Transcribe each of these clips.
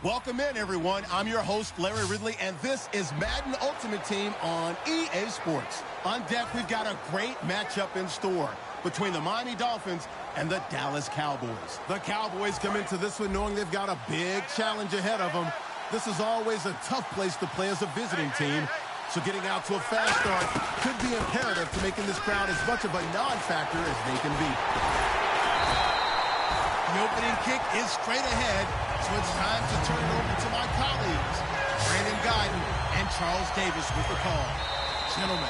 Welcome in, everyone. I'm your host, Larry Ridley, and this is Madden Ultimate Team on EA Sports. On deck, we've got a great matchup in store between the Miami Dolphins and the Dallas Cowboys. The Cowboys come into this one knowing they've got a big challenge ahead of them. This is always a tough place to play as a visiting team, so getting out to a fast start could be imperative to making this crowd as much of a non-factor as they can be. The opening kick is straight ahead, so it's time to turn it over to my colleagues, Brandon Guyton and Charles Davis with the call. Gentlemen.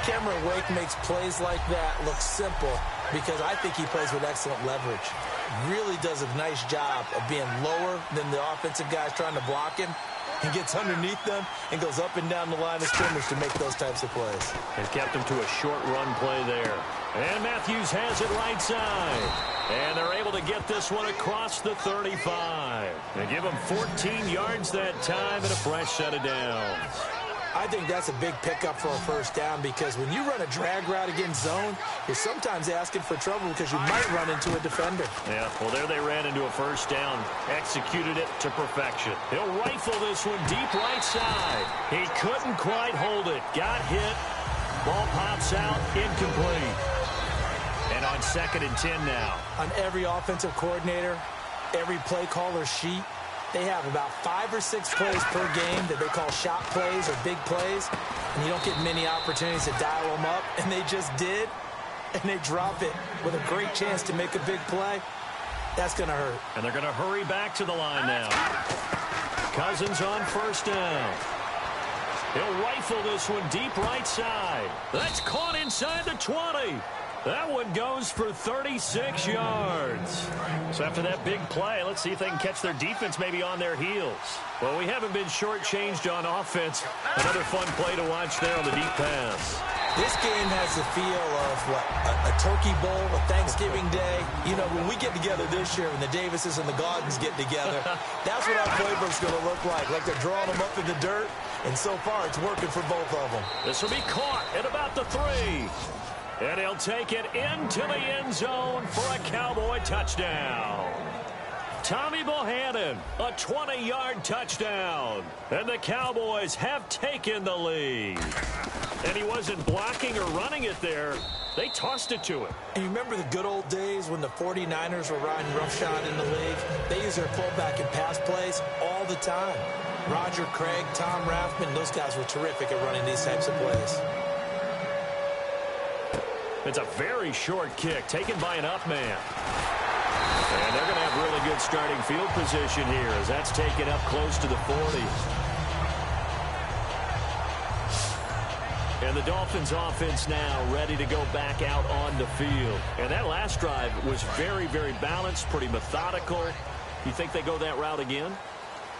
Cameron Wake makes plays like that look simple because I think he plays with excellent leverage. Really does a nice job of being lower than the offensive guys trying to block him, and gets underneath them and goes up and down the line of scrimmage to make those types of plays. And kept him to a short run play there. And Matthews has it right side. And they're able to get this one across the 35. They give him 14 yards that time and a fresh set of downs. I think that's a big pickup for a first down because when you run a drag route against zone, you're sometimes asking for trouble because you might run into a defender. Yeah, well, there they ran into a first down. Executed it to perfection. He'll rifle this one deep right side. He couldn't quite hold it. Got hit. Ball pops out. Incomplete. And on 2nd and 10 now. On every offensive coordinator, every play caller sheet, they have about 5 or 6 plays per game that they call shot plays or big plays, and you don't get many opportunities to dial them up, and they just did, and they drop it with a great chance to make a big play. That's going to hurt. And they're going to hurry back to the line now. Cousins on first down. He'll rifle this one deep right side. That's caught inside the 20. That one goes for 36 yards. So after that big play, let's see if they can catch their defense maybe on their heels. Well, we haven't been shortchanged on offense. Another fun play to watch there on the deep pass. This game has the feel of, what, a turkey bowl, a Thanksgiving day. You know, when we get together this year, when the Davises and the Gaudens get together, that's what our playbook's going to look like they're drawing them up in the dirt, and so far it's working for both of them. This will be caught at about the 3. And he'll take it into the end zone for a Cowboy touchdown. Tommy Bohannon, a 20-yard touchdown. And the Cowboys have taken the lead. And he wasn't blocking or running it there. They tossed it to him. And you remember the good old days when the 49ers were riding roughshod in the league? They used their fullback in pass plays all the time. Roger Craig, Tom Rathman, those guys were terrific at running these types of plays. It's a very short kick taken by an up man. And they're going to have really good starting field position here as that's taken up close to the 40. And the Dolphins offense now ready to go back out on the field. And that last drive was very, very balanced, pretty methodical. You think they go that route again?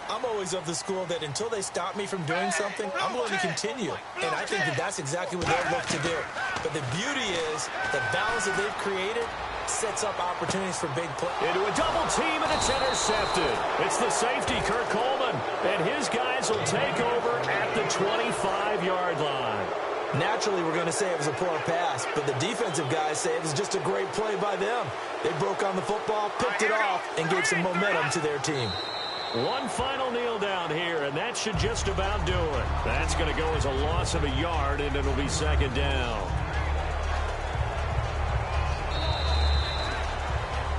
I'm always of the school that until they stop me from doing something, I'm going to continue. And I think that that's exactly what they'll look to do. But the beauty is the balance that they've created sets up opportunities for big plays. Into a double team, and it's intercepted. It's the safety, Kirk Coleman. And his guys will take over at the 25-yard line. Naturally, we're going to say it was a poor pass, but the defensive guys say it was just a great play by them. They broke on the football, picked it off, and gave some momentum to their team. One final kneel down here, and that should just about do it. That's going to go as a loss of a yard, and it'll be 2nd down.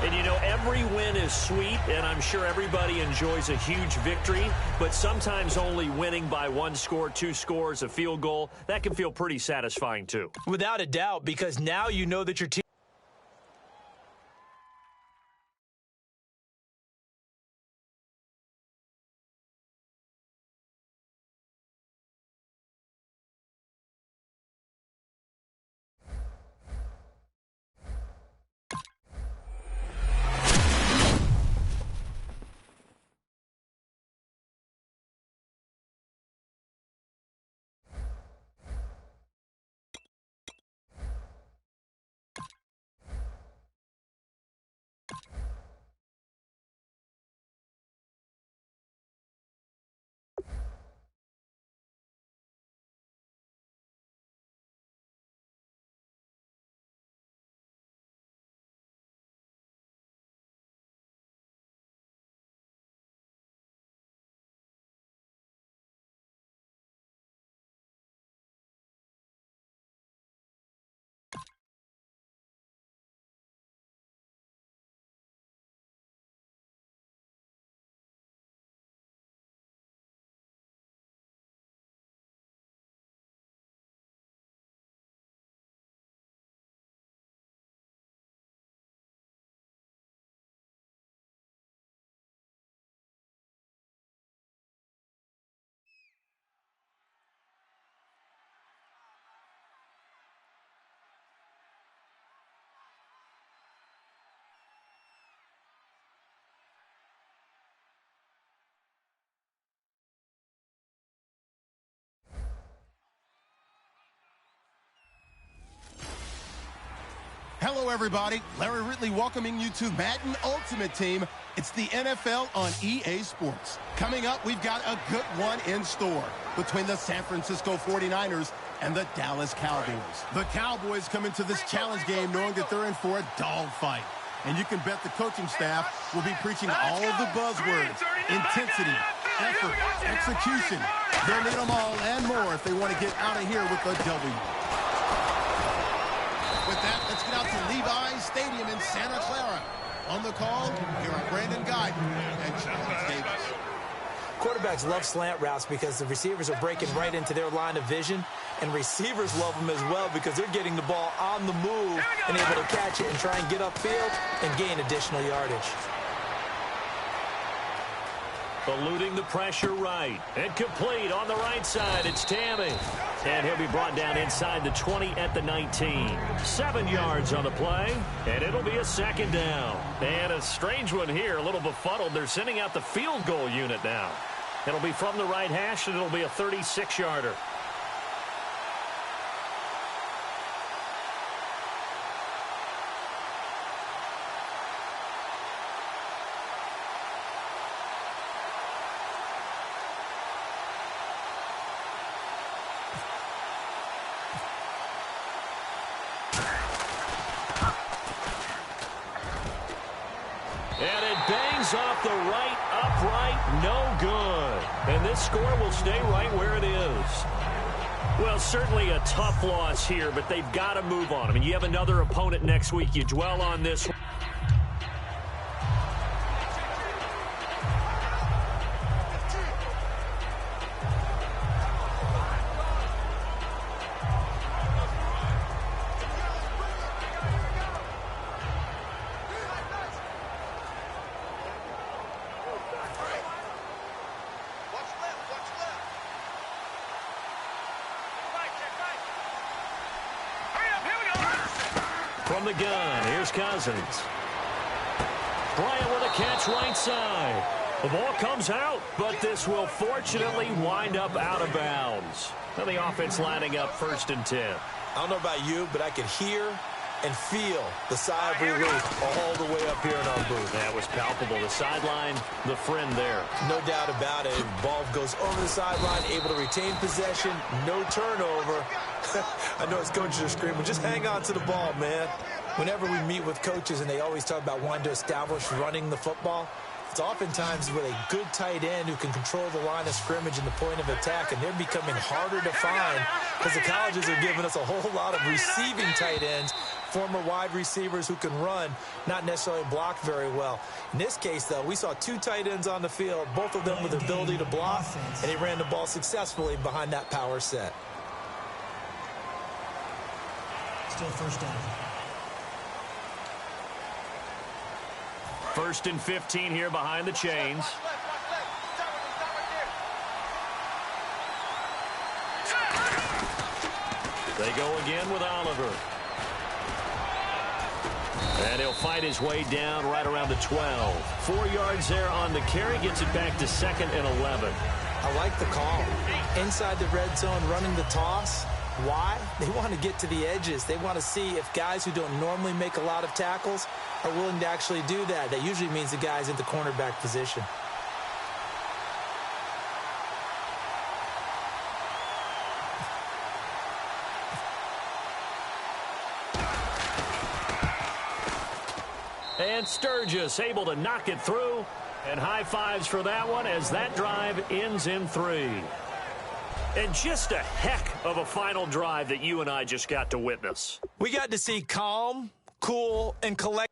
And, you know, every win is sweet, and I'm sure everybody enjoys a huge victory, but sometimes only winning by 1 score, 2 scores, a field goal, that can feel pretty satisfying, too. Without a doubt, because now you know that your team Hello, everybody. Larry Ridley welcoming you to Madden Ultimate Team. It's the NFL on EA Sports. Coming up, we've got a good one in store between the San Francisco 49ers and the Dallas Cowboys. The Cowboys come into this challenge game knowing that they're in for a dogfight. And you can bet the coaching staff will be preaching all of the buzzwords: intensity, effort, execution. They'll need them all and more if they want to get out of here with a W. With that, let's get out to Levi's Stadium in Santa Clara. On the call, here are Brandon Guyton and Charles Davis. Quarterbacks love slant routes because the receivers are breaking right into their line of vision, and receivers love them as well because they're getting the ball on the move and able to catch it and try and get upfield and gain additional yardage. Eluding the pressure right. And complete on the right side. It's Tammy. And he'll be brought down inside the 20 at the 19. 7 yards on the play. And it'll be a second down. And a strange one here. A little befuddled. They're sending out the field goal unit now. It'll be from the right hash, and it'll be a 36-yarder. And it bangs off the right upright, no good. And this score will stay right where it is. Well, certainly a tough loss here, but they've got to move on. I mean, you have another opponent next week. You dwell on this one. From the gun, here's Cousins. Bryant with a catch right side. The ball comes out, but this will fortunately wind up out of bounds. Now the offense lining up 1st and 10. I don't know about you, but I could hear and feel the sigh of relief all the way up here in our booth. That was palpable. The sideline, the friend there. No doubt about it. Ball goes over the sideline, able to retain possession, no turnover. I know his coaches are screaming, just hang on to the ball, man. Whenever we meet with coaches and they always talk about wanting to establish running the football, it's oftentimes with a good tight end who can control the line of scrimmage and the point of attack, and they're becoming harder to find because the colleges are giving us a whole lot of receiving tight ends, former wide receivers who can run, not necessarily block very well. In this case, though, we saw 2 tight ends on the field, both of them with the ability to block, and he ran the ball successfully behind that power set. Still 1st down. 1st and 15 here behind the chains. They go again with Oliver. And he'll fight his way down right around the 12. 4 yards there on the carry. Gets it back to 2nd and 11. I like the call. Inside the red zone, running the toss. Why? They want to get to the edges. They want to see if guys who don't normally make a lot of tackles are willing to actually do that. That usually means the guy's in the cornerback position. And Sturgis able to knock it through. And high fives for that one as that drive ends in 3. And just a heck of a final drive that you and I just got to witness. We got to see calm, cool, and collected.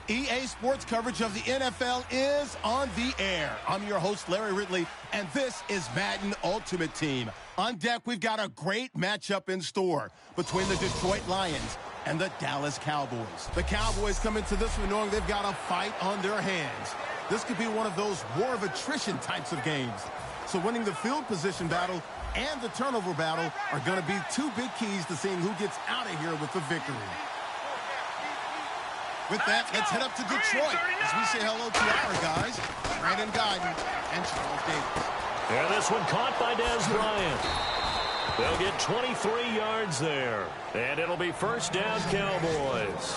EA Sports coverage of the NFL is on the air. I'm your host, Larry Ridley, and this is Madden Ultimate Team. On deck, we've got a great matchup in store between the Detroit Lions and the Dallas Cowboys. The Cowboys come into this one knowing they've got a fight on their hands. This could be one of those war of attrition types of games. So winning the field position battle and the turnover battle are going to be two big keys to seeing who gets out of here with the victory. With that, let's head up to Detroit as we say hello to our guys, Brandon Guyton and Charles Davis. And this one caught by Dez Bryant. They'll get 23 yards there. And it'll be first down, Cowboys.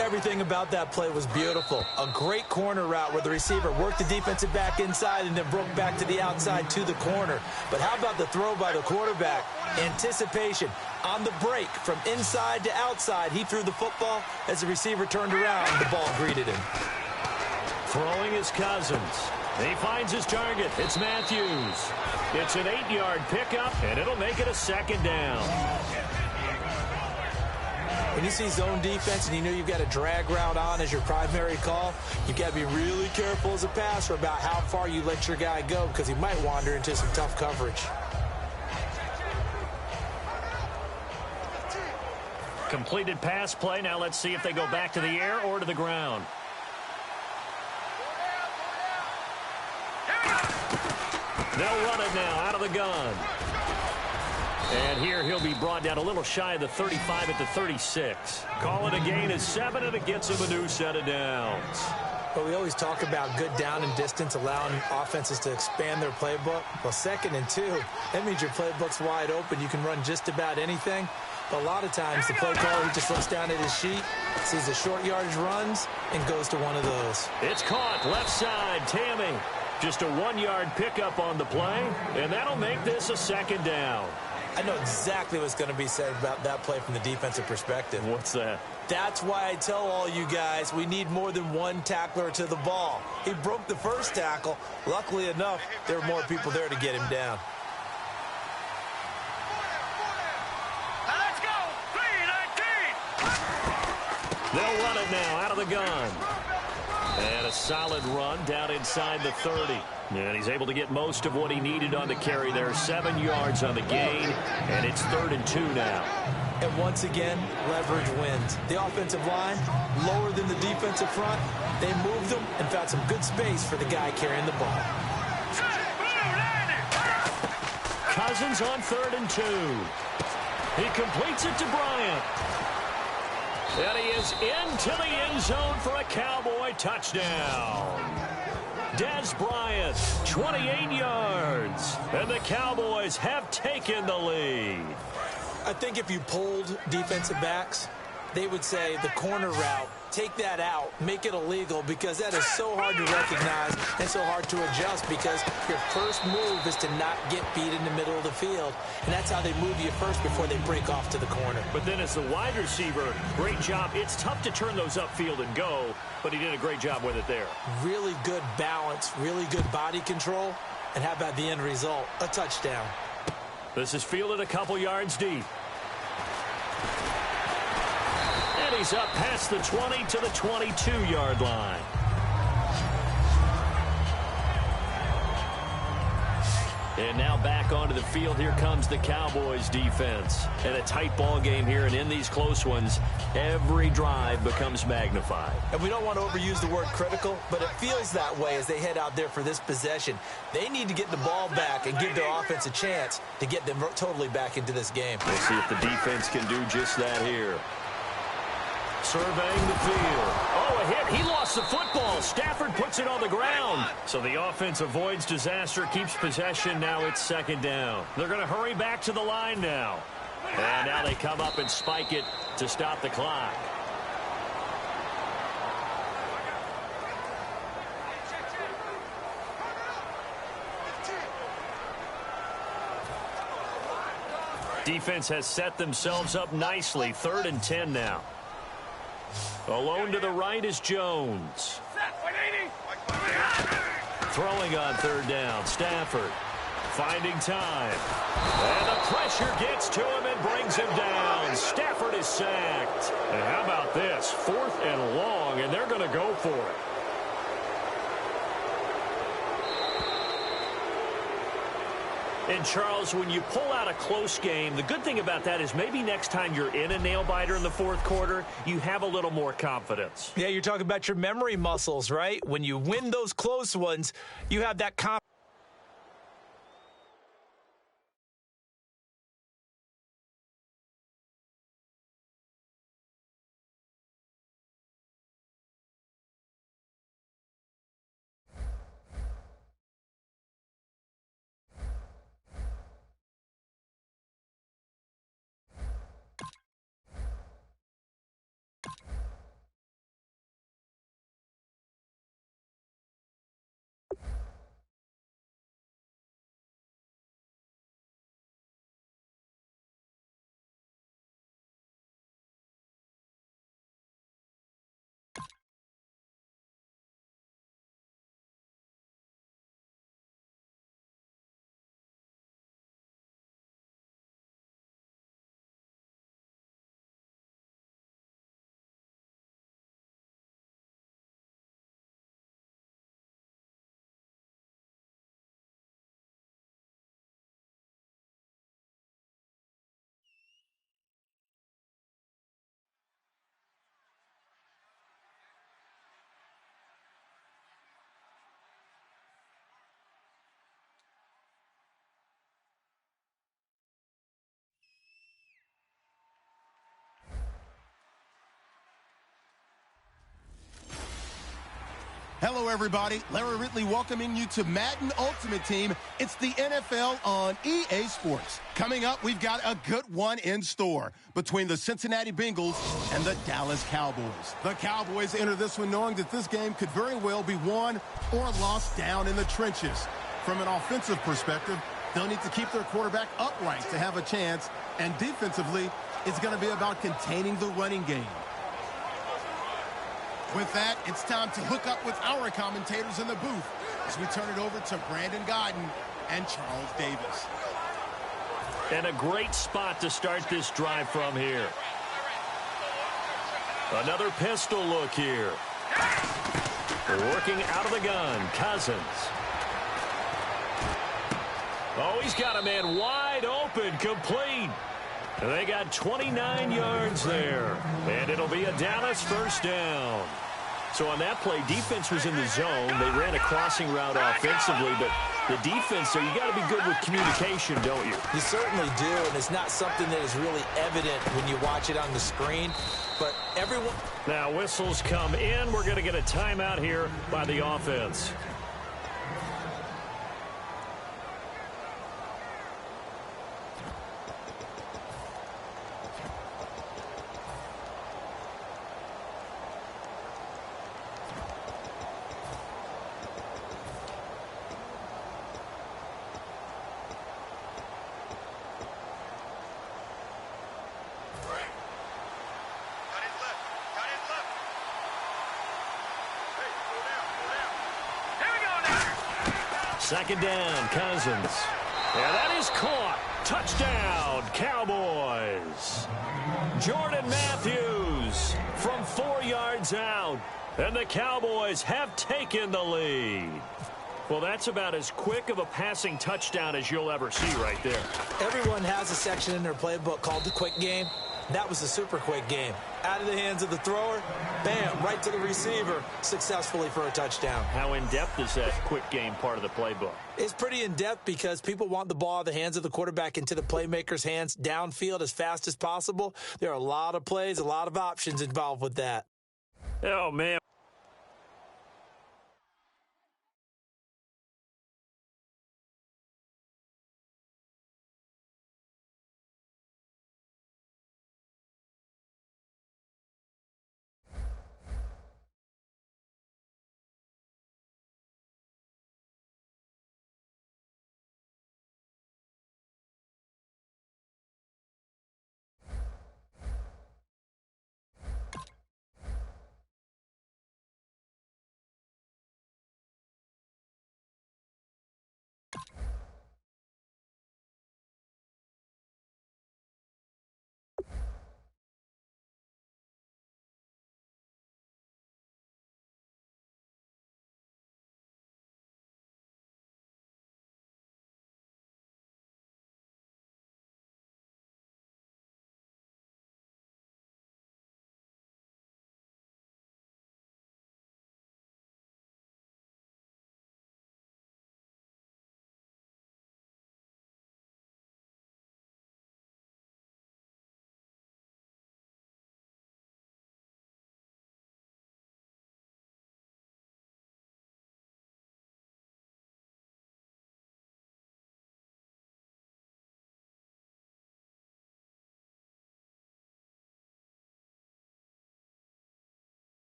Everything about that play was beautiful. A great corner route where the receiver worked the defensive back inside and then broke back to the outside to the corner. But how about the throw by the quarterback? Anticipation on the break from inside to outside. He threw the football. As the receiver turned around, the ball greeted him. Throwing is Cousins. He finds his target. It's Matthews. It's an 8-yard pickup, and it'll make it a second down. When you see zone defense and you know you've got a drag route on as your primary call, you've got to be really careful as a passer about how far you let your guy go because he might wander into some tough coverage. Completed pass play. Now let's see if they go back to the air or to the ground. They'll run it now out of the gun. And here he'll be brought down a little shy of the 35 at the 36. Call it a gain of 7, and it gets him a new set of downs. But we always talk about good down and distance, allowing offenses to expand their playbook. Well, 2nd and 2, that means your playbook's wide open. You can run just about anything. But a lot of times the play caller, he just looks down at his sheet, sees the short yardage runs, and goes to one of those. It's caught left side. Tammy. Just a 1-yard pickup on the play, and that'll make this a second down. I know exactly what's going to be said about that play from the defensive perspective. What's that? That's why I tell all you guys we need more than one tackler to the ball. He broke the first tackle. Luckily enough, there were more people there to get him down. Let's go! 3-19! They'll run it now out of the gun. And a solid run down inside the 30. And he's able to get most of what he needed on the carry there. 7 yards on the gain, and it's 3rd and 2 now. And once again, leverage wins. The offensive line, lower than the defensive front. They moved them and found some good space for the guy carrying the ball. Cousins on 3rd and 2. He completes it to Bryant. And he is into the end zone for a Cowboy touchdown. Dez Bryant, 28 yards. And the Cowboys have taken the lead. I think if you polled defensive backs, they would say the corner route, take that out, make it illegal, because that is so hard to recognize and so hard to adjust because your first move is to not get beat in the middle of the field. And that's how they move you first before they break off to the corner. But then as the wide receiver, great job. It's tough to turn those upfield and go, but he did a great job with it there. Really good balance, really good body control. And how about the end result? A touchdown. This is fielded a couple yards deep. And he's up past the 20 to the 22-yard line. And now back onto the field. Here comes the Cowboys defense. And a tight ball game here, and in these close ones, every drive becomes magnified. And we don't want to overuse the word critical, but it feels that way as they head out there for this possession. They need to get the ball back and give their offense a chance to get them totally back into this game. We'll see if the defense can do just that here. Surveying the field. Oh, a hit. He lost the football. Stafford puts it on the ground. So the offense avoids disaster, keeps possession. Now it's 2nd down. They're going to hurry back to the line now. And now they come up and spike it to stop the clock. Defense has set themselves up nicely. 3rd and 10 now. Alone to the right is Jones. Throwing on 3rd down. Stafford Finding time. And the pressure gets to him and brings him down. Stafford is sacked. And how about this? 4th and long, and they're going to go for it. And, Charles, when you pull out a close game, the good thing about that is maybe next time you're in a nail-biter in the 4th quarter, you have a little more confidence. Yeah, you're talking about your memory muscles, right? When you win those close ones, you have that confidence. Hello, everybody. Larry Ridley welcoming you to Madden Ultimate Team. It's the NFL on EA Sports. Coming up, we've got a good one in store between the Cincinnati Bengals and the Dallas Cowboys. The Cowboys enter this one knowing that this game could very well be won or lost down in the trenches. From an offensive perspective, they'll need to keep their quarterback upright to have a chance. And defensively, it's going to be about containing the running game. With that, it's time to hook up with our commentators in the booth as we turn it over to Brandon Godden and Charles Davis. And a great spot to start this drive from here. Another pistol look here. Working out of the gun, Cousins. Oh, he's got a man wide open, complete. They got 29 yards there. And it'll be a Dallas first down. So on that play, defense was in the zone. They ran a crossing route offensively, but the defense there, you got to be good with communication, don't you? You certainly do, and it's not something that is really evident when you watch it on the screen. But everyone... Now whistles come in. We're going to get a timeout here by the offense. Second down, Cousins. And that is caught. Touchdown, Cowboys. Jordan Matthews from 4 yards out. And the Cowboys have taken the lead. Well, that's about as quick of a passing touchdown as you'll ever see right there. Everyone has a section in their playbook called the quick game. That was a super quick game. Out of the hands of the thrower, bam, right to the receiver, successfully for a touchdown. How in-depth is that quick game part of the playbook? It's pretty in-depth because people want the ball out of the hands of the quarterback into the playmaker's hands downfield as fast as possible. There are a lot of plays, a lot of options involved with that. Oh, man.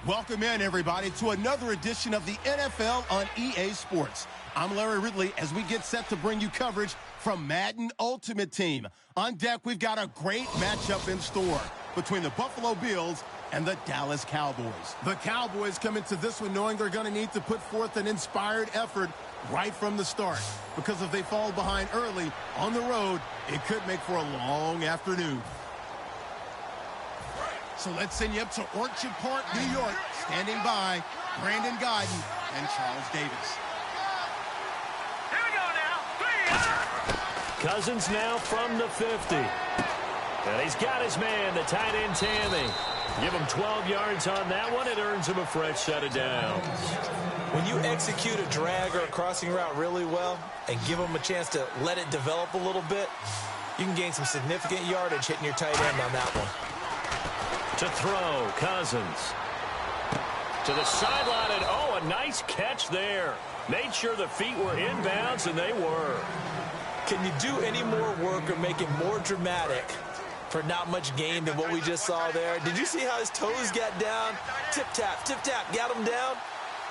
Welcome in, everybody, to another edition of the NFL on EA Sports. I'm Larry Ridley as we get set to bring you coverage from Madden Ultimate Team. On deck, we've got a great matchup in store between the Buffalo Bills and the Dallas Cowboys. The Cowboys come into this one knowing they're going to need to put forth an inspired effort right from the start, because if they fall behind early on the road, it could make for a long afternoon. So let's send you up to Orchard Park, New York. Standing by, Brandon Gaudin and Charles Davis. Here we go now. Cousins now from the 50. And he's got his man, the tight end Tammy. Give him 12 yards on that one. It earns him a fresh set of downs. When you execute a drag or a crossing route really well and give them a chance to let it develop a little bit, you can gain some significant yardage hitting your tight end on that one. To throw, Cousins. To the sideline, and oh, a nice catch there. Made sure the feet were inbounds, and they were. Can you do any more work or make it more dramatic for not much gain than what we just saw there? Did you see how his toes got down? Tip-tap, got him down.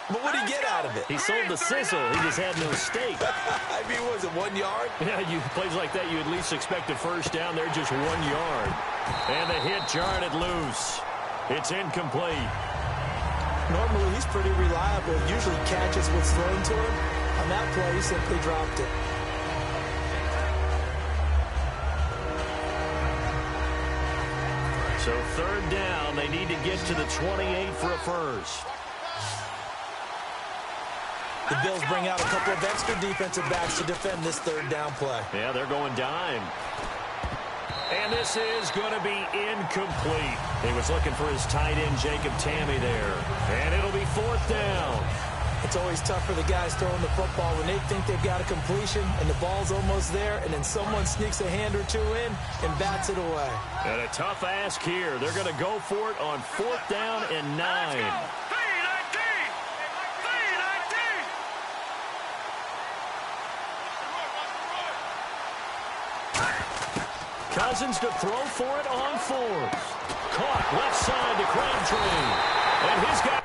But what did he get out of it? He sold the sizzle. He just had no steak. I mean, was it 1 yard? Yeah, plays like that, you at least expect a first down. They're just 1 yard. And the hit jarred it loose. It's incomplete. Normally, he's pretty reliable. Usually catches what's thrown to him. On that play, he simply dropped it. So third down, they need to get to the 28 for a first. The Bills bring out a couple of extra defensive backs to defend this third down play. Yeah, they're going dime. And this is going to be incomplete. He was looking for his tight end, Jacob Tammy, there. And it'll be fourth down. It's always tough for the guys throwing the football when they think they've got a completion and the ball's almost there, and then someone sneaks a hand or two in and bats it away. And a tough ask here. They're going to go for it on fourth down and 9. Cousins to throw for it on fourth. Caught left side to Crabtree. And he's got...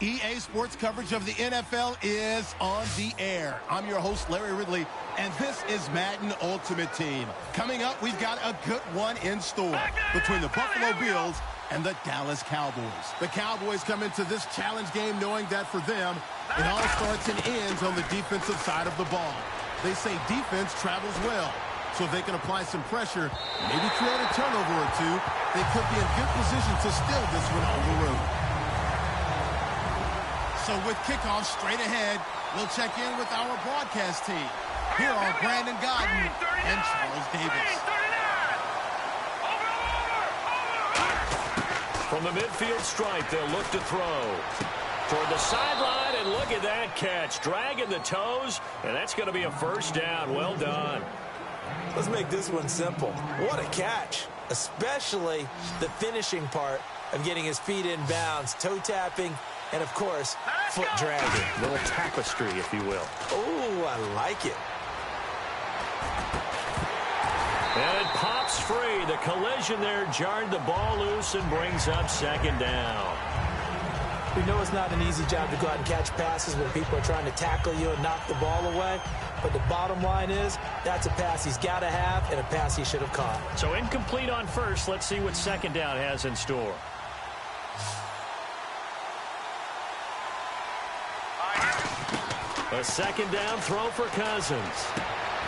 EA Sports coverage of the NFL is on the air. I'm your host, Larry Ridley, and this is Madden Ultimate Team. Coming up, we've got a good one in store between the Buffalo Bills and the Dallas Cowboys. The Cowboys come into this challenge game knowing that for them, it all starts and ends on the defensive side of the ball. They say defense travels well, so if they can apply some pressure, maybe create a turnover or two, they could be in good position to steal this one on the road. So with kickoff straight ahead, we'll check in with our broadcast team. Here are Brandon Gaudin and Charles Davis. From the midfield stripe, they'll look to throw. Toward the sideline, and look at that catch. Dragging the toes, and that's going to be a first down. Well done. Let's make this one simple. What a catch, especially the finishing part of getting his feet in bounds, toe tapping, and, of course, foot dragging. A little tapestry, if you will. Oh, I like it. And it pops breaks free. The collision there jarred the ball loose and brings up second down. We know it's not an easy job to go out and catch passes when people are trying to tackle you and knock the ball away. But the bottom line is, that's a pass he's got to have and a pass he should have caught. So incomplete on first. Let's see what second down has in store. A second down throw for Cousins.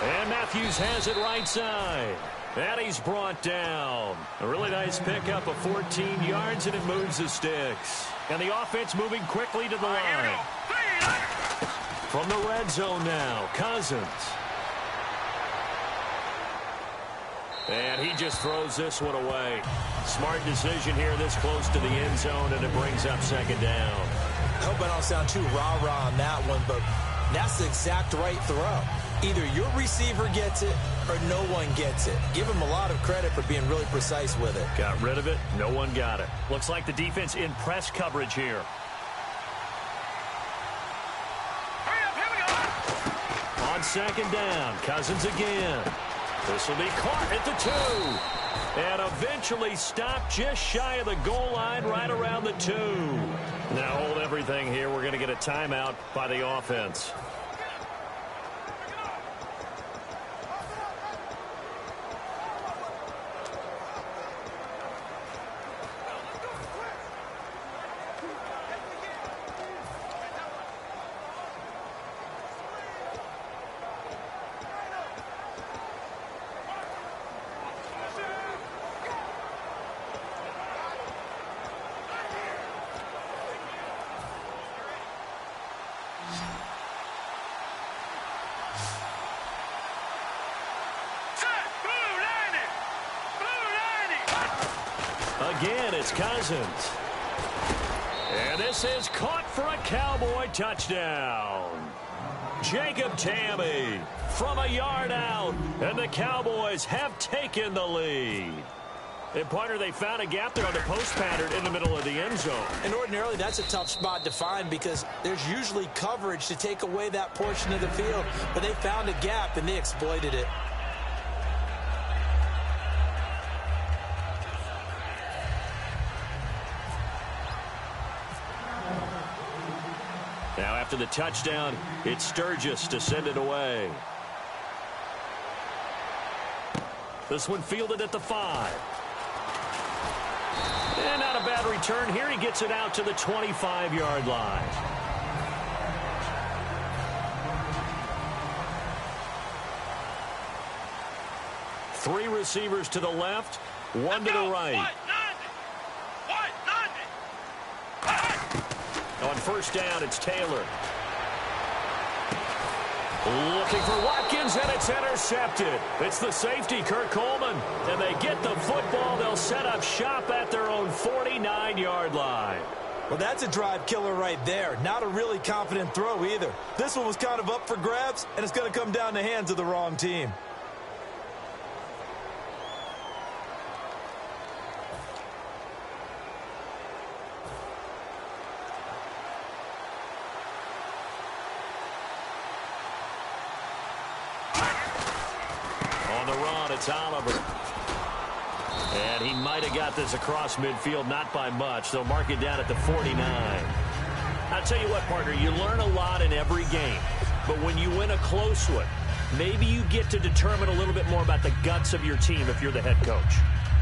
And Matthews has it right side. And he's brought down. A really nice pickup of 14 yards, and it moves the sticks. And the offense moving quickly to the line. From the red zone now, Cousins. And he just throws this one away. Smart decision here this close to the end zone, and it brings up second down. I hope I don't sound too rah-rah on that one, but that's the exact right throw. Either your receiver gets it or no one gets it. Give him a lot of credit for being really precise with it. Got rid of it. No one got it. Looks like the defense in press coverage here. On second down, Cousins again. This will be caught at the 2. And eventually stopped just shy of the goal line right around the 2. Now hold everything here. We're going to get a timeout by the offense. Again, it's Cousins. And this is caught for a Cowboy touchdown. Jacob Tamme from a yard out. And the Cowboys have taken the lead. And, partner, they found a gap there on the post pattern in the middle of the end zone. And ordinarily, that's a tough spot to find because there's usually coverage to take away that portion of the field. But they found a gap, and they exploited it. Now after the touchdown, it's Sturgis to send it away. This one fielded at the 5. And not a bad return here. He gets it out to the 25-yard line. Three receivers to the left, one to the right. On first down, it's Taylor. Looking for Watkins, and it's intercepted. It's the safety, Kurt Coleman. And they get the football. They'll set up shop at their own 49-yard line. Well, that's a drive killer right there. Not a really confident throw either. This one was kind of up for grabs, and it's going to come down the hands of the wrong team. It's Oliver. And he might have got this across midfield, not by much. They'll mark it down at the 49. I'll tell you what, partner, you learn a lot in every game. But when you win a close one, maybe you get to determine a little bit more about the guts of your team if you're the head coach.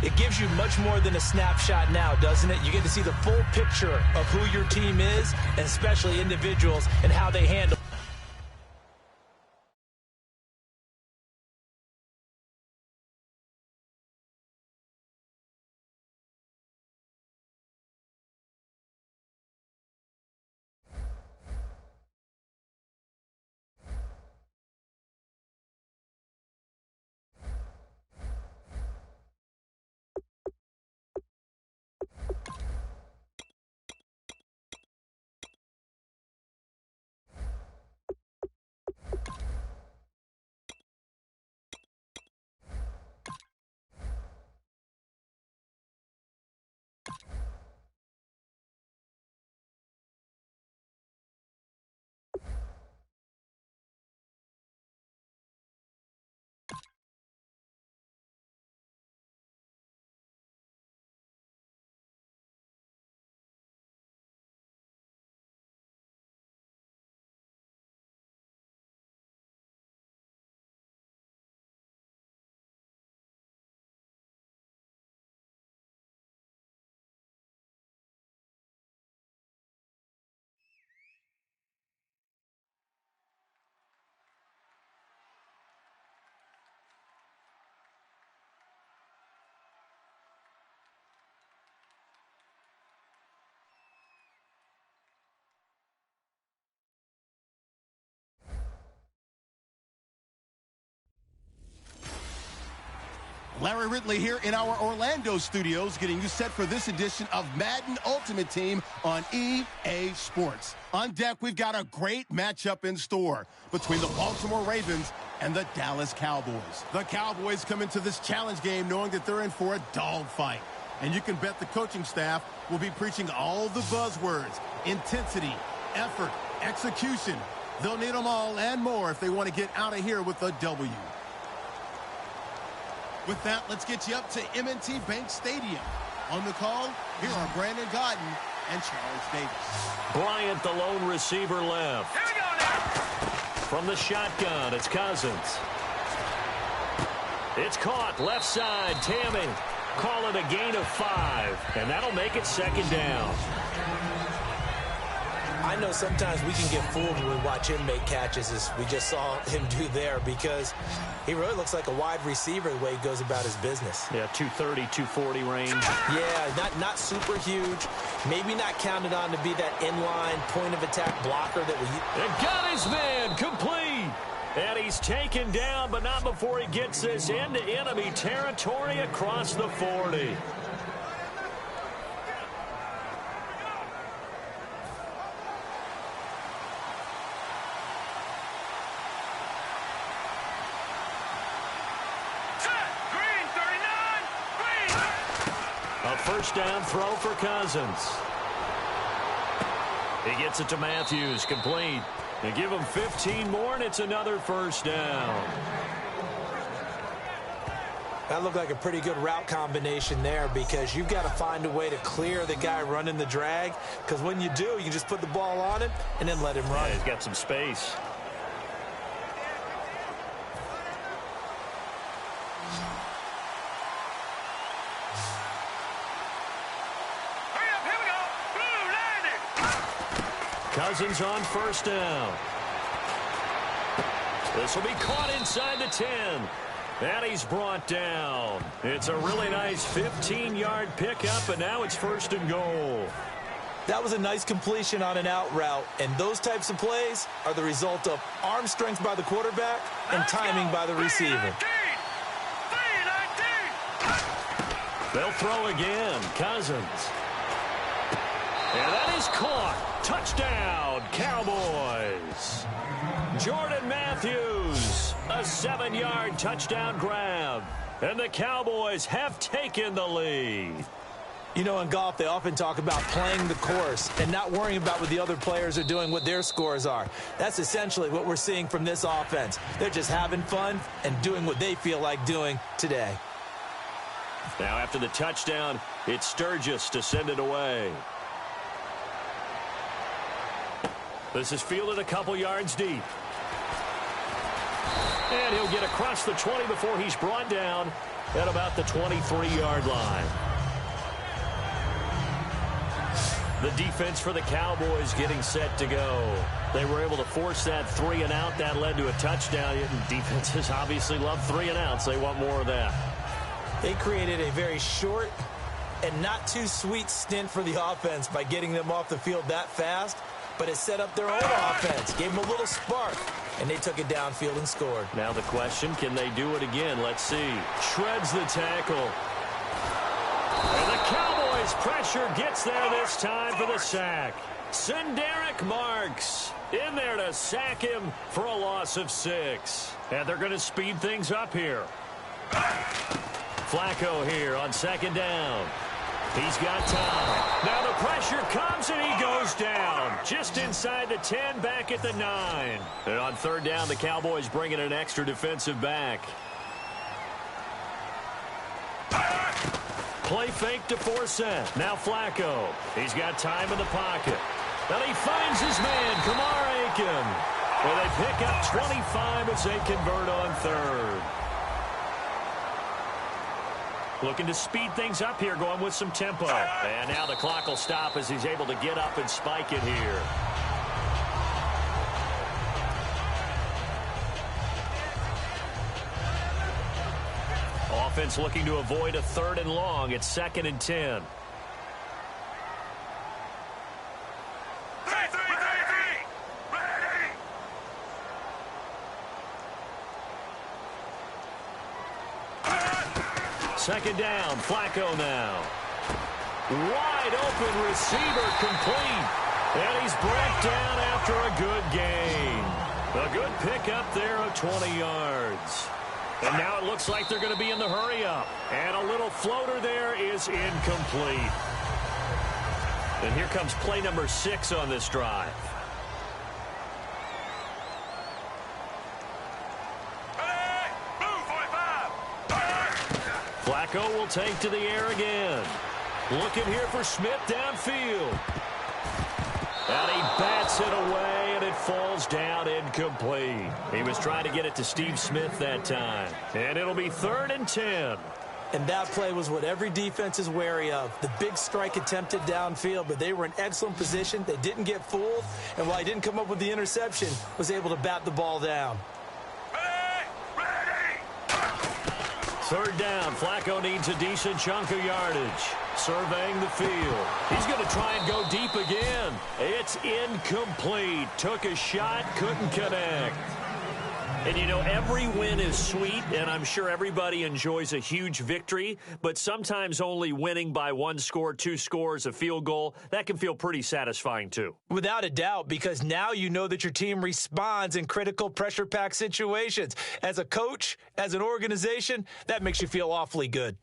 It gives you much more than a snapshot now, doesn't it? You get to see the full picture of who your team is, and especially individuals and how they handle. Larry Ridley here in our Orlando studios, getting you set for this edition of Madden Ultimate Team on EA Sports. On deck, we've got a great matchup in store between the Baltimore Ravens and the Dallas Cowboys. The Cowboys come into this challenge game knowing that they're in for a dogfight. And you can bet the coaching staff will be preaching all the buzzwords: intensity, effort, execution. They'll need them all and more if they want to get out of here with a W. With that, let's get you up to M&T Bank Stadium. On the call, here are Brandon Godden and Charles Davis. Bryant, the lone receiver, left. Here we go now. From the shotgun, it's Cousins. It's caught, left side, Tammy. Call it a gain of 5, and that'll make it second down. I know sometimes we can get fooled when we watch him make catches, as we just saw him do there, because he really looks like a wide receiver the way he goes about his business. Yeah, 230, 240 range. Yeah, not super huge. Maybe not counted on to be that inline point-of-attack blocker that we... And got his man, complete. And he's taken down, but not before he gets this into enemy territory across the 40. A first down throw for Cousins. He gets it to Matthews, complete. They give him 15 more, and it's another first down. That looked like a pretty good route combination there, because you've got to find a way to clear the guy running the drag, because when you do, you can just put the ball on him and then let him run. Yeah, he's got some space. Cousins on first down. This will be caught inside the 10. And he's brought down. It's a really nice 15-yard pickup, and now it's first and goal. That was a nice completion on an out route, and those types of plays are the result of arm strength by the quarterback and timing by the receiver. They'll throw again. Cousins. And that is caught. Touchdown, Cowboys. Jordan Matthews, a 7-yard touchdown grab. And the Cowboys have taken the lead. You know, in golf, they often talk about playing the course and not worrying about what the other players are doing, what their scores are. That's essentially what we're seeing from this offense. They're just having fun and doing what they feel like doing today. Now, after the touchdown, it's Sturgis to send it away. This is fielded a couple yards deep. And he'll get across the 20 before he's brought down at about the 23-yard line. The defense for the Cowboys getting set to go. They were able to force that 3 and out. That led to a touchdown. Defenses obviously love 3 and outs. They want more of that. They created a very short and not too sweet stint for the offense by getting them off the field that fast. But it set up their own offense, gave them a little spark, and they took it downfield and scored. Now the question, can they do it again? Let's see. Shreds the tackle. And the Cowboys pressure gets there this time for the sack. Senderick Marks in there to sack him for a loss of 6. And they're going to speed things up here. Flacco here on second down. He's got time. Now the pressure comes, and he goes down. Just inside the 10, back at the 9. And on third down, the Cowboys bring in an extra defensive back. Play fake to force it. Now Flacco. He's got time in the pocket. And he finds his man, Kamar Aiken. Well, they pick up 25 as they convert on third. Looking to speed things up here, going with some tempo. And now the clock will stop as he's able to get up and spike it here. Offense looking to avoid a 3rd and long. It's 2nd and 10. Second down, Flacco now. Wide open receiver complete. And he's brought down after a good gain. A good pickup there of 20 yards. And now it looks like they're going to be in the hurry-up. And a little floater there is incomplete. And here comes play number 6 on this drive. Flacco will take to the air again. Looking here for Smith downfield. And he bats it away, and it falls down incomplete. He was trying to get it to Steve Smith that time. And it'll be 3rd and 10. And that play was what every defense is wary of. The big strike attempted downfield, but they were in excellent position. They didn't get fooled, and while he didn't come up with the interception, was able to bat the ball down. Third down, Flacco needs a decent chunk of yardage. Surveying the field. He's going to try and go deep again. It's incomplete. Took a shot, couldn't connect. And, you know, every win is sweet, and I'm sure everybody enjoys a huge victory, but sometimes only winning by 1 score, 2 scores, a field goal, that can feel pretty satisfying too. Without a doubt, because now you know that your team responds in critical pressure-packed situations. As a coach, as an organization, that makes you feel awfully good.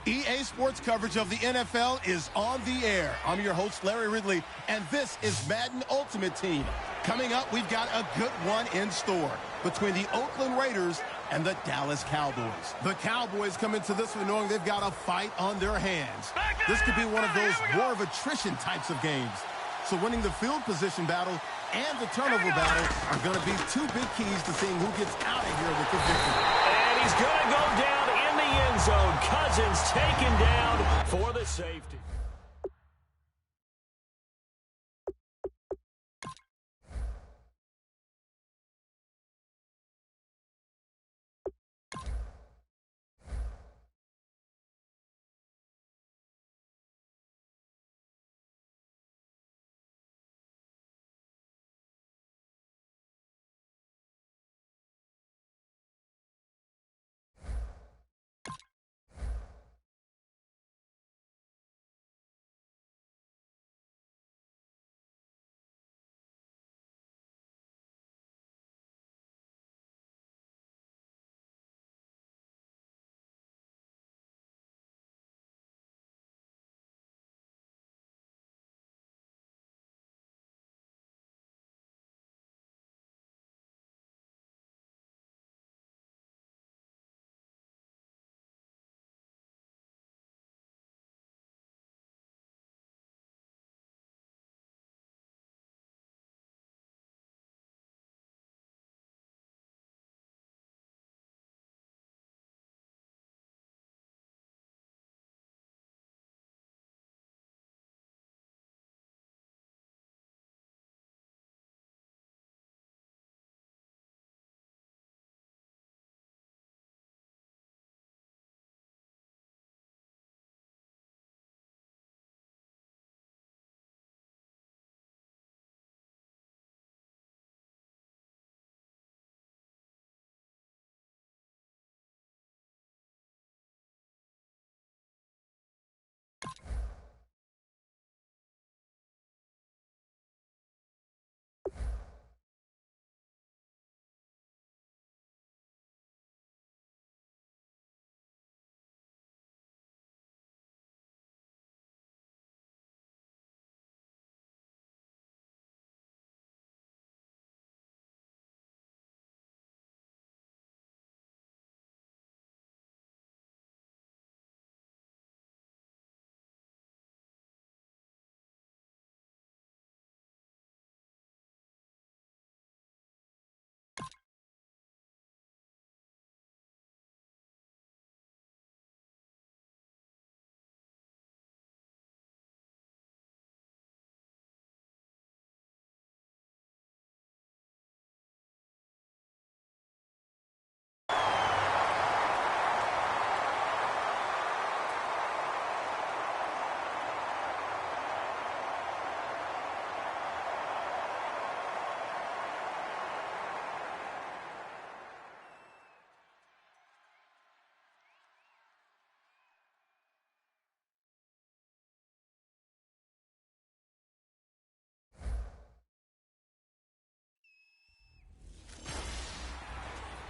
EA Sports coverage of the NFL is on the air. I'm your host, Larry Ridley, and this is Madden Ultimate Team. Coming up, we've got a good one in store between the Oakland Raiders and the Dallas Cowboys. The Cowboys come into this one knowing they've got a fight on their hands. This could be one of those war of attrition types of games. So winning the field position battle and the turnover battle are going to be two big keys to seeing who gets out of here with the victory. And he's going to go down in the end zone. Cousins taken down for the safety.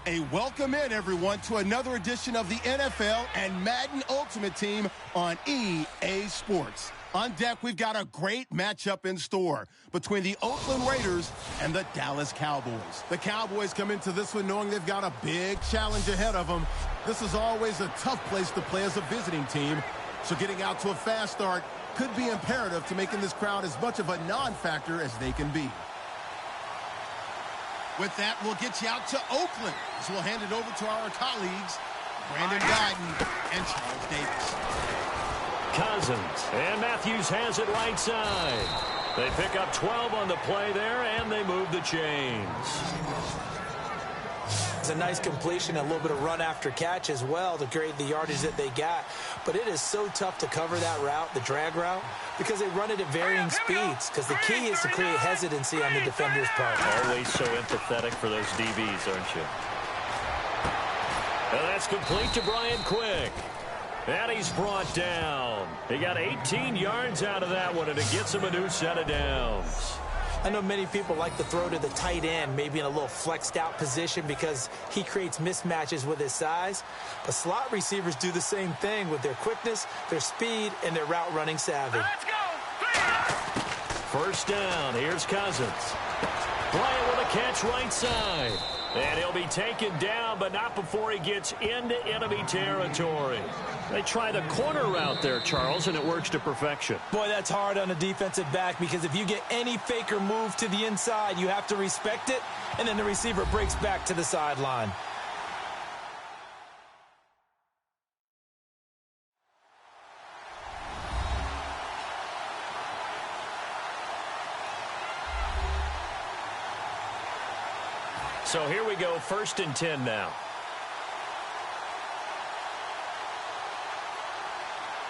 A welcome in, everyone, to another edition of the NFL and Madden Ultimate Team on EA Sports. On deck, we've got a great matchup in store between the Oakland Raiders and the Dallas Cowboys. The Cowboys come into this one knowing they've got a big challenge ahead of them. This is always a tough place to play as a visiting team, so getting out to a fast start could be imperative to making this crowd as much of a non-factor as they can be. With that, we'll get you out to Oakland, as we'll hand it over to our colleagues, Brandon Guyton and Charles Davis. Cousins, and Matthews has it right side. They pick up 12 on the play there, and they move the chains. It's a nice completion, a little bit of run after catch as well to create the yardage that they got. But it is so tough to cover that route, the drag route, because they run it at varying speeds. Because the key is to create hesitancy on the defender's part. Always so empathetic for those DBs, aren't you? And that's complete to Brian Quick. And he's brought down. He got 18 yards out of that one, and it gets him a new set of downs. I know many people like to throw to the tight end, maybe in a little flexed out position because he creates mismatches with his size. But slot receivers do the same thing with their quickness, their speed, and their route running savvy. Let's go! First down, here's Cousins. Bryant with a catch right side. And he'll be taken down, but not before he gets into enemy territory. They try the corner route there, Charles, and it works to perfection. Boy, that's hard on a defensive back because if you get any fake or move to the inside, you have to respect it, and then the receiver breaks back to the sideline. So here we go, 1st and 10 now.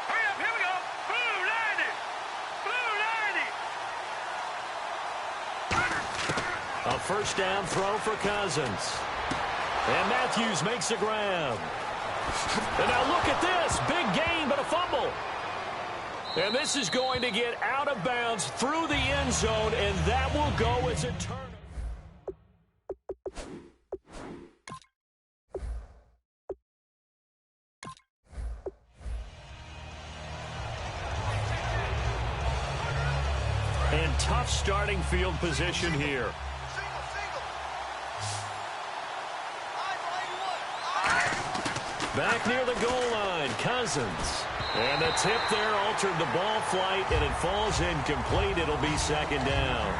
Hurry up, here we go. Blue 90. A first down throw for Cousins. And Matthews makes a grab. And now look at this. Big gain, but a fumble. And this is going to get out of bounds through the end zone, and that will go as a turnover. And tough starting field position here. Back near the goal line, Cousins. And the tip there altered the ball flight, and it falls incomplete. It'll be 2nd down.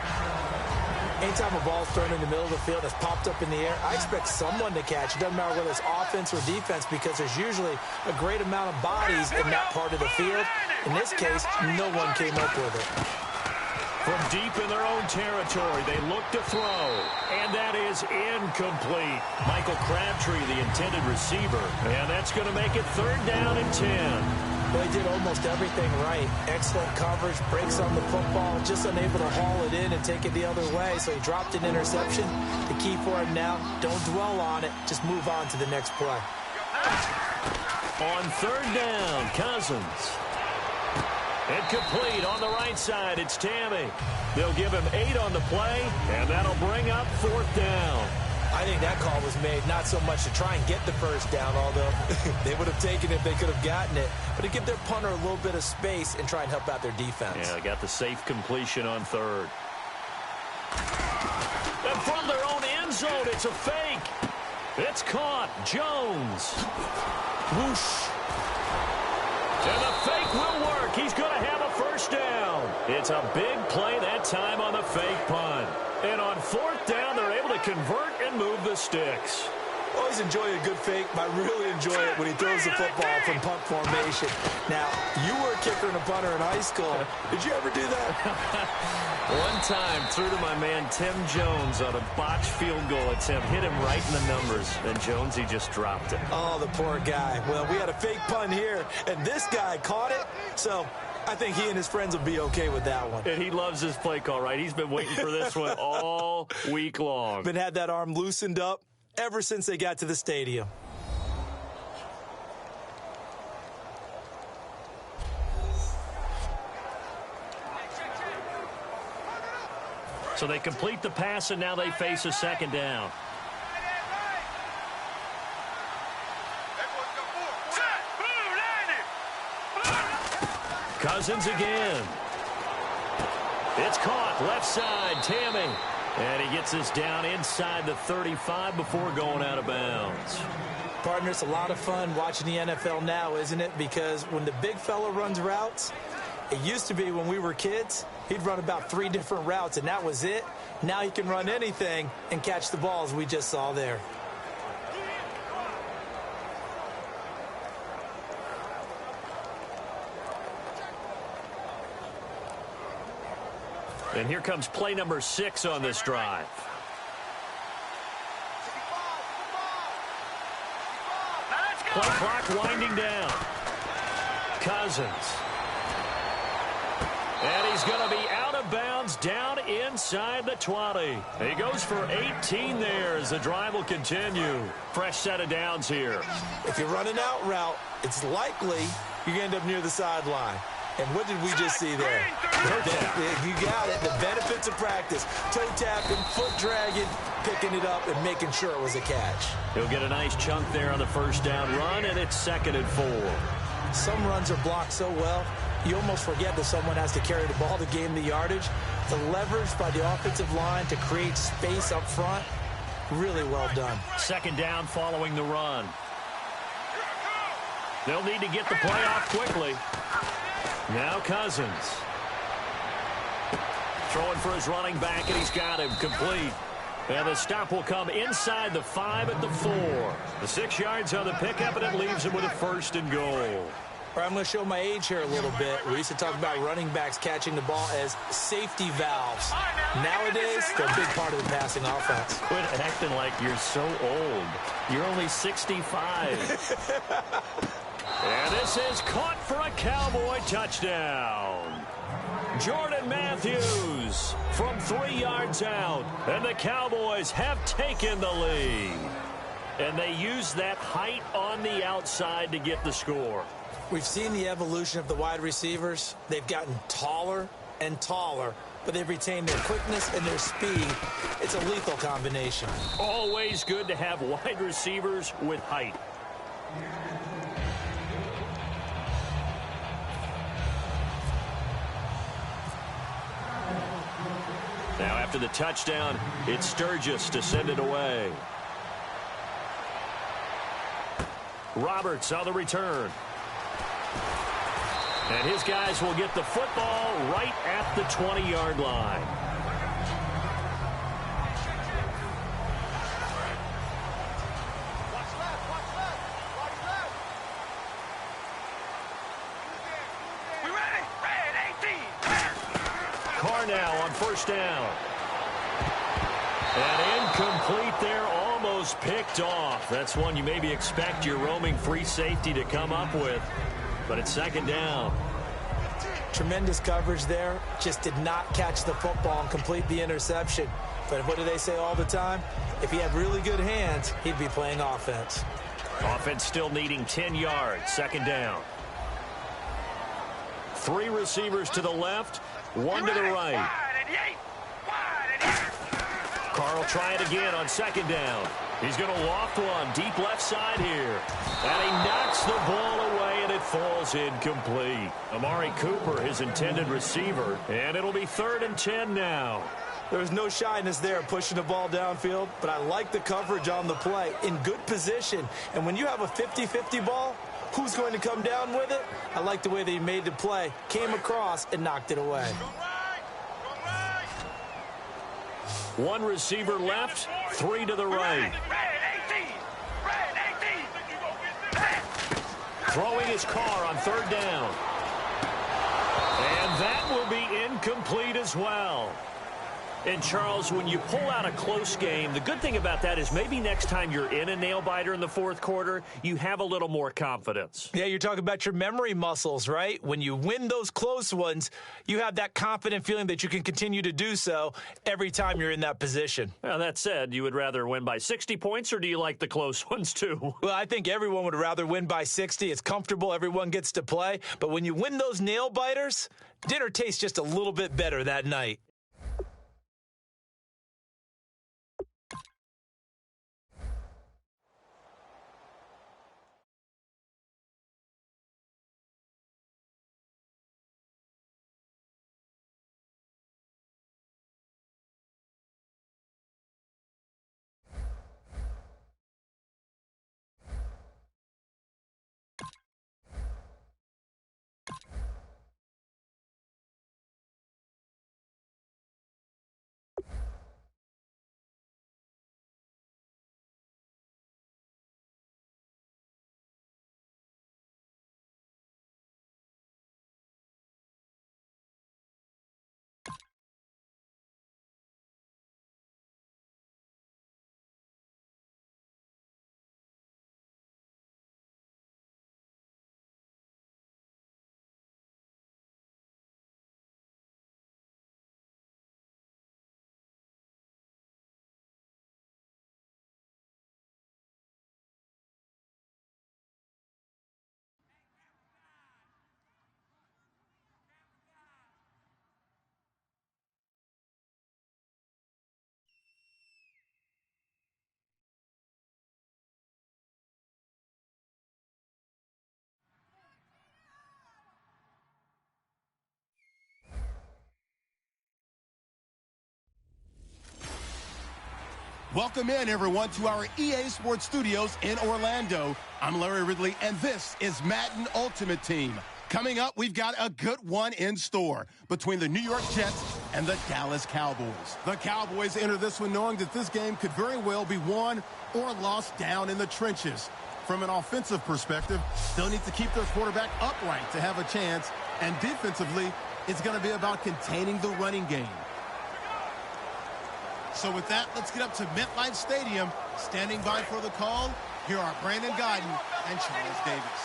Anytime a ball's thrown in the middle of the field that's popped up in the air, I expect someone to catch. It doesn't matter whether it's offense or defense because there's usually a great amount of bodies in that part of the field. In this case, no one came up with it. From deep in their own territory, they look to throw, and that is incomplete. Michael Crabtree, the intended receiver, and that's going to make it 3rd down and 10. Well, he did almost everything right. Excellent coverage, breaks on the football, just unable to haul it in and take it the other way, so he dropped an interception. The key for him now, don't dwell on it, just move on to the next play. On 3rd down, Cousins. Incomplete on the right side. It's Tammy. They'll give him 8 on the play, and that'll bring up 4th down. I think that call was made not so much to try and get the first down, although they would have taken it if they could have gotten it, but to give their punter a little bit of space and try and help out their defense. Yeah, they got the safe completion on 3rd. And from their own end zone, it's a fake. It's caught. Jones. Whoosh. And the fake will work. He's going to have a first down. It's a big play that time on the fake punt. And on 4th down, they're able to convert and move the sticks. Always enjoy a good fake, but I really enjoy it when he throws the football from punt formation. Now, you were a kicker and a punter in high school. Did you ever do that? One time, threw to my man Tim Jones on a botched field goal attempt. Hit him right in the numbers, and Jones, he just dropped it. Oh, the poor guy. Well, we had a fake punt here, and this guy caught it, so I think he and his friends will be okay with that one. And he loves his play call, right? He's been waiting for this one all week long. Been had that arm loosened up ever since they got to the stadium. So they complete the pass, and now they face a 2nd down. Cousins again. It's caught. Left side, Tammy. And he gets this down inside the 35 before going out of bounds. Partner, it's a lot of fun watching the NFL now, isn't it? Because when the big fella runs routes, it used to be when we were kids, he'd run about 3 different routes, and that was it. Now he can run anything and catch the balls we just saw there. And here comes play number 6 on this drive. Play clock winding down. Cousins. And he's going to be out of bounds down inside the 20. He goes for 18 there as the drive will continue. Fresh set of downs here. If you run an out route, it's likely you're going to end up near the sideline. And what did we just see there? You got it. The benefits of practice. Toe tapping, foot dragging, picking it up, and making sure it was a catch. He'll get a nice chunk there on the first down run, and it's 2nd and 4. Some runs are blocked so well, you almost forget that someone has to carry the ball to gain the yardage. The leverage by the offensive line to create space up front, really well done. 2nd down following the run. They'll need to get the play off quickly. Now Cousins. Throwing for his running back, and he's got him complete. And the stop will come inside the 5 at the 4. The 6 yards on the pickup, and it leaves him with a 1st and goal. All right, I'm going to show my age here a little bit. We used to talk about running backs catching the ball as safety valves. Nowadays, they're a big part of the passing offense. Quit acting like you're so old. You're only 65. And this is caught for a Cowboy touchdown. Jordan Matthews from 3 yards out. And the Cowboys have taken the lead. And they use that height on the outside to get the score. We've seen the evolution of the wide receivers. They've gotten taller and taller, but they've retained their quickness and their speed. It's a lethal combination. Always good to have wide receivers with height. Now after the touchdown, it's Sturgis to send it away. Roberts on the return. And his guys will get the football right at the 20-yard line. We ready? Red 18. Carr now on 1st down. And incomplete there, almost picked off. That's one you maybe expect your roaming free safety to come up with. But it's 2nd down. Tremendous coverage there. Just did not catch the football and complete the interception. But what do they say all the time? If he had really good hands, he'd be playing offense. Offense still needing 10 yards. 2nd down. 3 receivers to the left, 1 to the right. Wide and eight. Wide and eight. Carr will try it again on 2nd down. He's going to loft one deep left side here. And he knocks the ball away, and it falls incomplete. Amari Cooper, his intended receiver, and it'll be 3rd and 10 now. There's no shyness there pushing the ball downfield, but I like the coverage on the play. In good position. And when you have a 50-50 ball, who's going to come down with it? I like the way that he made the play, came across, and knocked it away. 1 receiver left, 3 to the right. Red 18. Red 18. Throwing his Carr on 3rd down. And that will be incomplete as well. And, Charles, when you pull out a close game, the good thing about that is maybe next time you're in a nail-biter in the 4th quarter, you have a little more confidence. Yeah, you're talking about your memory muscles, right? When you win those close ones, you have that confident feeling that you can continue to do so every time you're in that position. Well, that said, you would rather win by 60 points, or do you like the close ones too? Well, I think everyone would rather win by 60. It's comfortable. Everyone gets to play. But when you win those nail-biters, dinner tastes just a little bit better that night. Welcome in, everyone, to our EA Sports Studios in Orlando. I'm Larry Ridley, and this is Madden Ultimate Team. Coming up, we've got a good one in store between the New York Jets and the Dallas Cowboys. The Cowboys enter this one knowing that this game could very well be won or lost down in the trenches. From an offensive perspective, they'll need to keep their quarterback upright to have a chance, and defensively, it's going to be about containing the running game. So with that, let's get up to MetLife Stadium. Standing by for the call, here are Brandon Guyton and Charles Davis.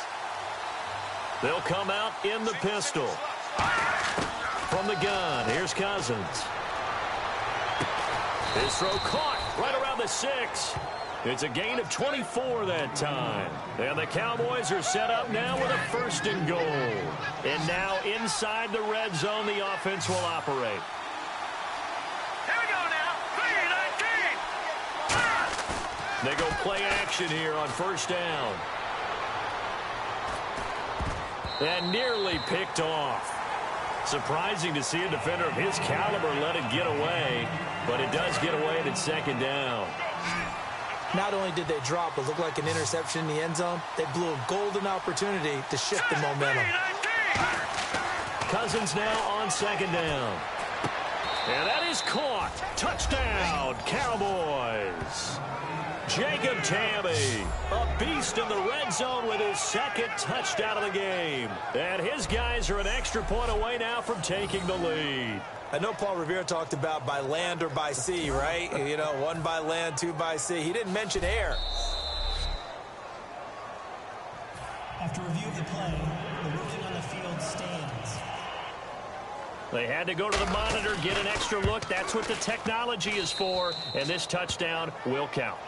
They'll come out in the pistol. From the gun, here's Cousins. His throw caught right around the 6. It's a gain of 24 that time. And the Cowboys are set up now with a 1st and goal. And now inside the red zone, the offense will operate. They go play action here on 1st down. And nearly picked off. Surprising to see a defender of his caliber let it get away, but it does get away and it's 2nd down. Not only did they drop what looked like an interception in the end zone, they blew a golden opportunity to shift the momentum. Cousins now on 2nd down. And that is caught. Touchdown, Cowboys. Jacob Tamme, a beast in the red zone with his 2nd touchdown of the game. And his guys are an extra point away now from taking the lead. I know Paul Revere talked about by land or by sea, right? You know, 1 by land, 2 by sea. He didn't mention air. After review of the play, the working on the field stands. They had to go to the monitor, get an extra look. That's what the technology is for. And this touchdown will count.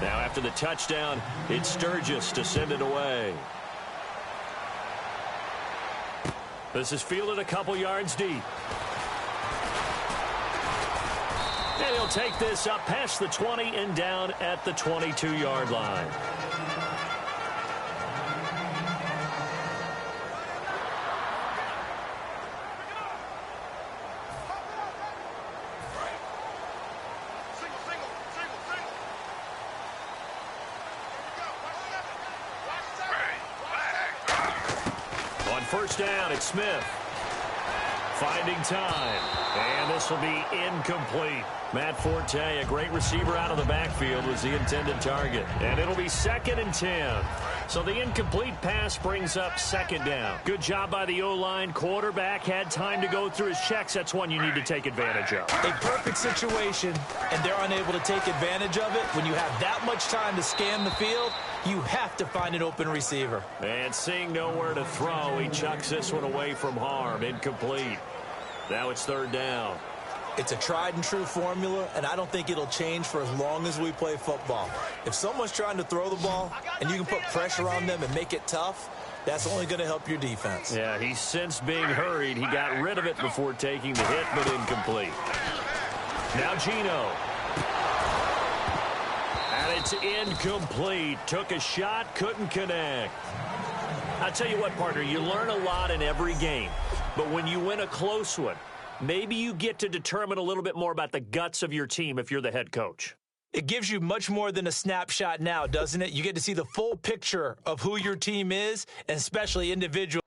Now after the touchdown, it's Sturgis to send it away. This is fielded a couple yards deep. And he'll take this up past the 20 and down at the 22-yard line. On 1st down, it's Smith. Finding time. And this will be incomplete. Matt Forte, a great receiver out of the backfield, was the intended target. And it'll be 2nd and 10. So the incomplete pass brings up 2nd down. Good job by the O-line. Quarterback had time to go through his checks. That's one you need to take advantage of. A perfect situation, and they're unable to take advantage of it. When you have that much time to scan the field, you have to find an open receiver. And seeing nowhere to throw, he chucks this one away from harm. Incomplete. Now it's 3rd down. It's a tried-and-true formula, and I don't think it'll change for as long as we play football. If someone's trying to throw the ball and you can put pressure on them and make it tough, that's only going to help your defense. Yeah, he's since being hurried. He got rid of it before taking the hit, but incomplete. Now Gino. And it's incomplete. Took a shot, couldn't connect. I'll tell you what, partner, you learn a lot in every game. But when you win a close one, maybe you get to determine a little bit more about the guts of your team if you're the head coach. It gives you much more than a snapshot now, doesn't it? You get to see the full picture of who your team is, and especially individual.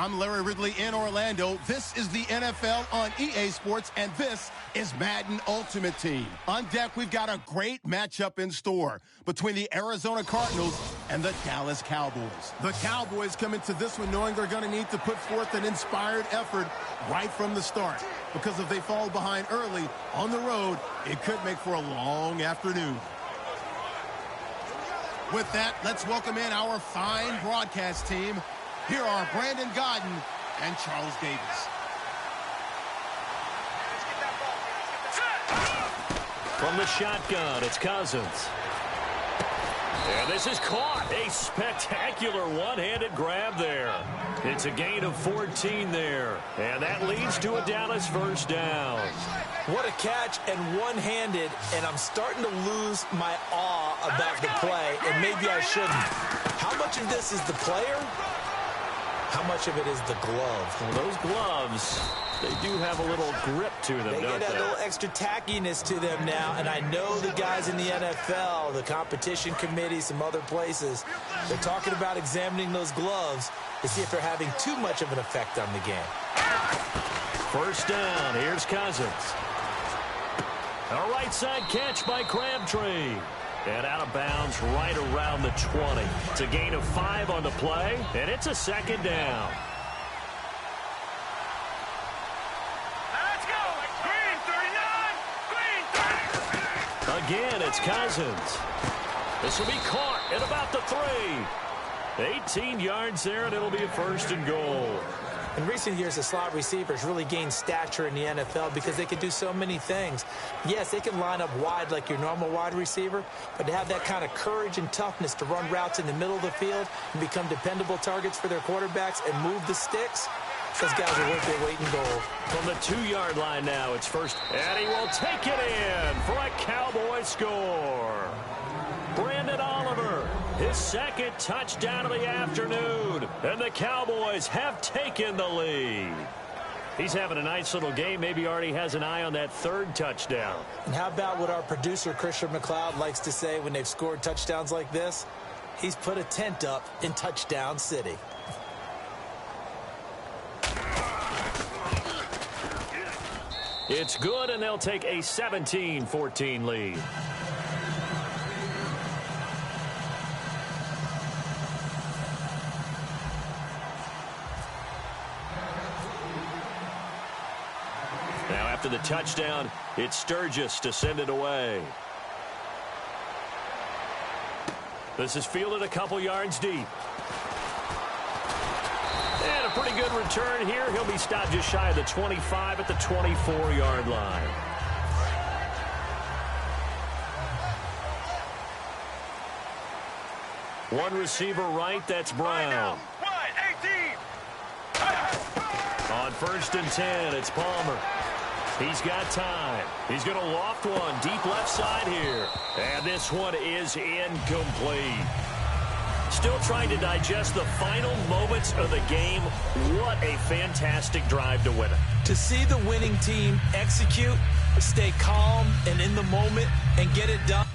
I'm Larry Ridley in Orlando. This is the NFL on EA Sports, and this is Madden Ultimate Team. On deck, we've got a great matchup in store between the Arizona Cardinals and the Dallas Cowboys. The Cowboys come into this one knowing they're going to need to put forth an inspired effort right from the start, because if they fall behind early on the road, it could make for a long afternoon. With that, let's welcome in our fine broadcast team. Here are Brandon Godden and Charles Davis. From the shotgun, it's Cousins. And this is caught. A spectacular one-handed grab there. It's a gain of 14 there. And that leads to a Dallas first down. What a catch, and one-handed, and I'm starting to lose my awe about the play, and maybe I shouldn't. How much of this is the player? How much of it is the glove? Well, those gloves, they do have a little grip to them, They don't get they? a little extra tackiness to them now, and I know the guys in the NFL, the competition committee, some other places, they're talking about examining those gloves to see if they're having too much of an effect on the game. First down, here's Cousins. A right side catch by Crabtree. And out of bounds right around the 20. It's a gain of 5 on the play, and it's a second down. Let's go. Green 39. Green 30. Again, it's Cousins. This will be caught at about the 3. 18 yards there, and it'll be a first and goal. In recent years, the slot receivers really gained stature in the NFL because they can do so many things. Yes, they can line up wide like your normal wide receiver, but to have that kind of courage and toughness to run routes in the middle of the field and become dependable targets for their quarterbacks and move the sticks, those guys are worth their weight in gold. From the 2-yard line now, it's first, and he will take it in for a Cowboy score. Brandon Oliver, his second touchdown of the afternoon, and the Cowboys have taken the lead. He's having a nice little game, maybe already has an eye on that third touchdown. And how about what our producer, Christian McLeod, likes to say when they've scored touchdowns like this? He's put a tent up in Touchdown City. It's good, and they'll take a 17-14 lead. Now after the touchdown, it's Sturgis to send it away. This is fielded a couple yards deep. And a pretty good return here. He'll be stopped just shy of the 25 at the 24-yard line. One receiver right, that's Brown. Wide 18. On first and 10, it's Palmer. He's got time. He's going to loft one deep left side here. And this one is incomplete. Still trying to digest the final moments of the game. What a fantastic drive to win it. To see the winning team execute, stay calm and in the moment, and get it done.